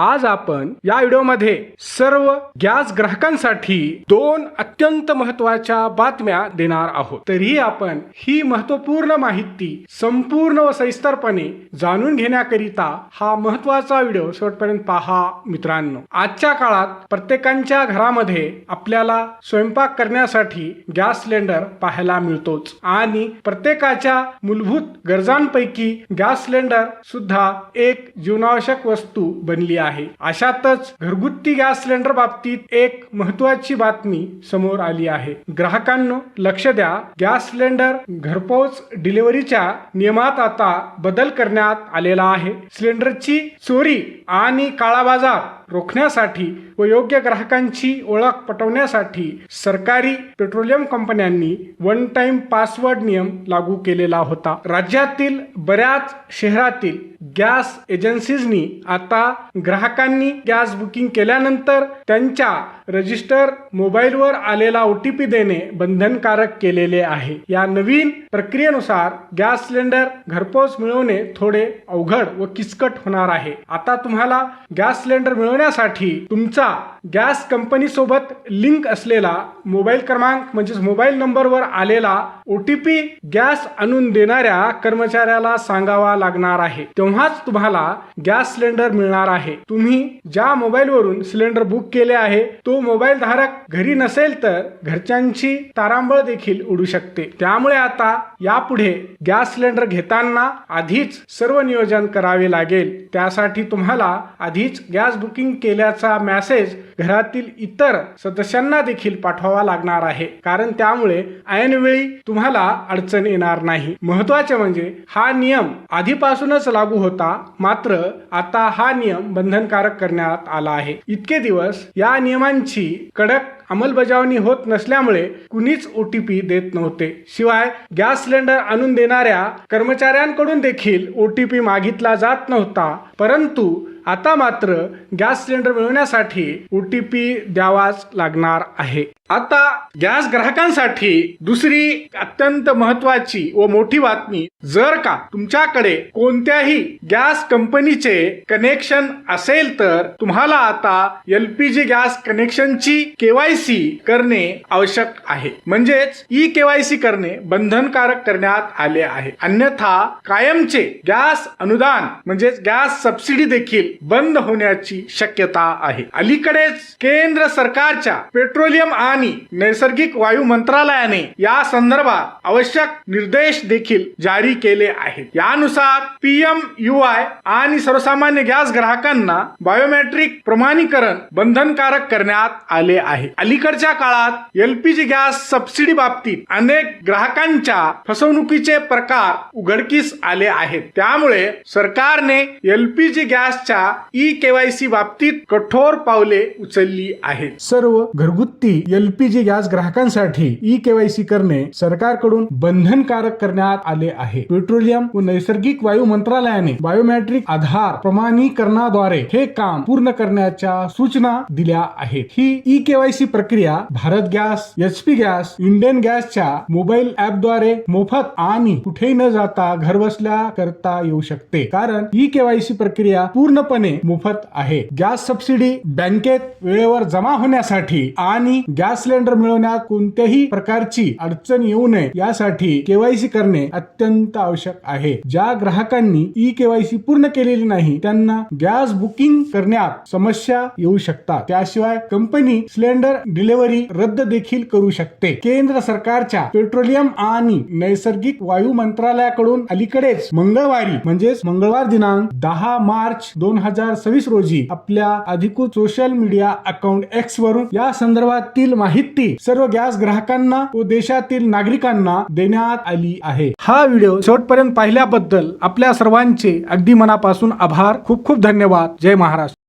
आज आपण या व्हिडिओमध्ये सर्व गॅस ग्राहकांसाठी दोन अत्यंत महत्त्वाच्या बातम्या देणार आहोत। तरीही आपण ही महत्त्वपूर्ण माहिती संपूर्ण व सविस्तरपणे जाणून घेण्याकरिता हा महत्त्वाचा व्हिडिओ शेवटपर्यंत पहा मित्रांनो। आजच्या काळात प्रत्येकाच्या घरामध्ये आपल्याला स्वयंपाक करण्यासाठी गॅस सिलेंडर पाहायला मिळतोच आणि प्रत्येकाच्या मूलभूत गरजांपैकी गॅस सिलेंडर सुद्धा एक जीवनावश्यक वस्तू बनली आहे। अशातच घरगुती गॅस सिलेंडर बाबतीत एक महत्त्वाची बातमी समोर आली आहे। ग्राहकांनो लक्ष द्या, गॅस सिलेंडर घरपोच डिलिव्हरीच्या नियमात आता बदल करण्यात आलेला आहे। सिलेंडरची चोरी आणि काळाबाजार रोखण्यासाठी व योग्य ग्राहकांची ओळख पटवण्यासाठी सरकारी पेट्रोलियम कंपन्यांनी वन टाइम पासवर्ड नियम लागू केलेला होता। राज्यातील बऱ्याच शहरातील गॅस एजन्सीजनी आता ग्राहकांनी गॅस बुकिंग केल्यानंतर त्यांच्या रजिस्टर मोबाईलवर आलेला OTP देणे बंधनकारक केलेले आहे। या नवीन प्रक्रियेनुसार गॅस सिलेंडर घरपोच मिळवणे थोडे अवघड व किचकट होणार आहे। आता तुम्हाला गॅस सिलेंडर मिळवण्यासाठी तुमचा गॅस कंपनी सोबत लिंक असलेला मोबाईल क्रमांक म्हणजे मोबाईल नंबरवर आलेला OTP गॅस आणून देणाऱ्या कर्मचाऱ्याला सांगावा लागणार आहे, तेव्हाच तुम्हाला गॅस सिलेंडर मिळणार आहे। तुम्ही ज्या मोबाईलवरून सिलेंडर बुक केले आहे तो मोबाईल धारक घरी नसेल तर घरच्यांची तारांबळ देखील उडू शकते। त्यामुळे आता यापुढे गॅस सिलेंडर घेताना आधीच सर्व नियोजन करावे लागेल। त्यासाठी तुम्हाला आधीच गॅस बुकिंग केल्याचा मेसेज घरातील इतर सदस्यांना देखील पाठवावा लागणार आहे, कारण त्यामुळे ऐनवेळी तुम्हाला अडचण येणार नाही। महत्त्वाचे म्हणजे हा नियम आधीपासूनच लागू होता, मात्र आता हा नियम बंधनकारक करण्यात आला आहे। इतके दिवस या नियमांची कडक अंमलबजावणी होत नसल्यामुळे कुणीच OTP देत नव्हते। शिवाय गॅस सिलेंडर आणून देणाऱ्या कर्मचाऱ्यांकडून देखील OTP मागितला जात नव्हता, परंतु आता मात्र गॅस सिलेंडर मिळवण्यासाठी OTP द्यावाच लागणार आहे। आता गॅस ग्राहकांसाठी दुसरी अत्यंत महत्त्वाची व मोठी बातमी, जर का तुमच्याकडे कोणत्याही गॅस कंपनीचे कनेक्शन असेल तर तुम्हाला आता LPG गॅस कनेक्शनची KYC करणे आवश्यक आहे, म्हणजेच eKYC करणे बंधनकारक करण्यात आले आहे। अन्यथा कायमचे गॅस अनुदान म्हणजेच गॅस सबसिडी देखील बंद होण्याची शक्यता आहे। अलीकडेच केंद्र सरकारच्या पेट्रोलियम आणि नैसर्गिक वायू मंत्रालयाने या संदर्भात आवश्यक निर्देश देखील जारी केले आहेत। यानुसार PMUI आणि सर्वसामान्य गॅस ग्राहकांना बायोमेट्रिक प्रमाणीकरण बंधनकारक करण्यात आले आहे। अलीकडच्या काळात LPG गॅस सबसिडी बाबतीत अनेक ग्राहकांच्या फसवणुकीचे प्रकार उघडकीस आले आहेत। त्यामुळे सरकारने LPG गॅसच्या eKYC बाबतीत कठोर पावले उचलली आहेत। सर्व घरगुती LPG गॅस ग्राहकांसाठी eKYC करणे सरकारकडून बंधनकारक करण्यात आले आहे। पेट्रोलियम व नैसर्गिक वायू मंत्रालयाने बायोमेट्रिक आधार प्रमाणीकरणाद्वारे हे काम पूर्ण करण्याच्या सूचना दिल्या आहेत। ही eKYC प्रक्रिया Bharat gas, HP gas, Indian गॅसच्या मोबाईल ॲपद्वारे मोफत आणि कुठेही न जाता घरबसल्या करता येऊ शकते, कारण eKYC प्रक्रिया पूर्णपणे मोफत आहे। गॅस सबसिडी बँकेत वेळेवर जमा होण्यासाठी आणि गॅस सिलेंडर मिळवण्यात कोणत्याही प्रकारची अडचण येऊ नये यासाठी KYC करणे अत्यंत आवश्यक आहे। ज्या ग्राहकांनी eKYC पूर्ण केलेली नाही त्यांना गॅस बुकिंग करण्यात समस्या येऊ शकतात। त्याशिवाय कंपनी सिलेंडर डिलिव्हरी रद्द देखील करू शकते। केंद्र सरकारच्या पेट्रोलियम आणि नैसर्गिक वायू मंत्रालयाकडून अलीकडेच मंगळवारी म्हणजेच मंगळवार दिनांक 10 मार्च 2026 रोजी आपल्या अधिकृत सोशल मीडिया अकाउंट X वरून या संदर्भातील माहिती सर्व गॅस ग्राहकांना व देशातील नागरिकांना देण्यात आली आहे। हा व्हिडिओ शेवटपर्यंत पाहिल्याबद्दल आपल्या सर्वांचे अगदी मनापासून आभार। खूप खूप धन्यवाद। जय महाराष्ट्र।